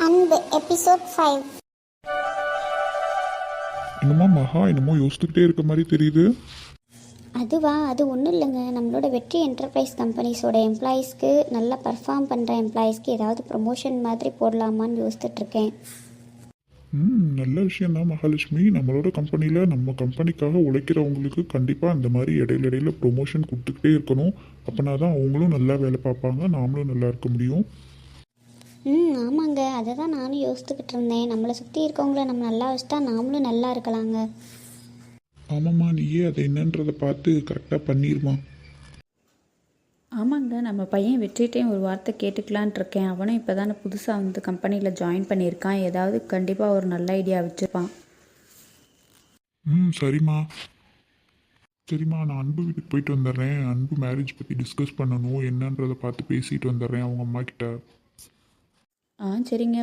அன்பு எபிசோட் 5. என்னமோ மகா என்னமோ யோசிச்சுக்கிட்டே இருக்க மாதிரி தெரியுது. அது ஒன்றும் இல்லைங்க. நம்மளோட வெற்றி என்டர்பிரைஸ் கம்பெனிஸோட எம்ப்ளாயீஸ்க்கு நல்லா பர்ஃபார்ம் பண்ணுற எம்ப்ளாயீஸ்க்கு ஏதாவது ப்ரொமோஷன் மாதிரி போடலாமான்னு யோசிச்சுட்ருக்கேன். நல்ல விஷயந்தான் மகாலட்சுமி. நம்மளோட கம்பெனியில் நம்ம கம்பெனிக்காக உழைக்கிறவங்களுக்கு கண்டிப்பாக அந்த மாதிரி இடையில ப்ரொமோஷன் கொடுத்துக்கிட்டே இருக்கணும். அப்போனா தான் அவங்களும் நல்லா வேலை பார்ப்பாங்க, நாமளும் நல்லா இருக்க முடியும். ஆமாங்க, அதை தான் நானும் யோசிச்சுக்கிட்டு இருந்தேன். நம்மளை சுற்றி இருக்கவங்கள நம்ம நல்லா வச்சுட்டா நாமளும் நல்லா இருக்கலாங்க. ஆமாம்மா, நீயே அதை என்னன்றதை பார்த்து கரெக்டாக பண்ணிடுமா. ஆமாங்க, நம்ம பையன் வெற்றிட்டையும் ஒரு வார்த்தை கேட்டுக்கலான் இருக்கேன். அவனும் இப்போ தானே புதுசாக வந்து கம்பெனியில் ஜாயின் பண்ணியிருக்கான். ஏதாவது கண்டிப்பாக ஒரு நல்ல ஐடியா வச்சுருப்பான். சரிம்மா. நான் அன்பு வீட்டுக்கு போயிட்டு வந்துடுறேன். அன்பு மேரேஜ் பற்றி டிஸ்கஸ் பண்ணணும், என்னன்றதை பார்த்து பேசிட்டு வந்துடுறேன் அவங்க அம்மா கிட்ட. சரிங்க.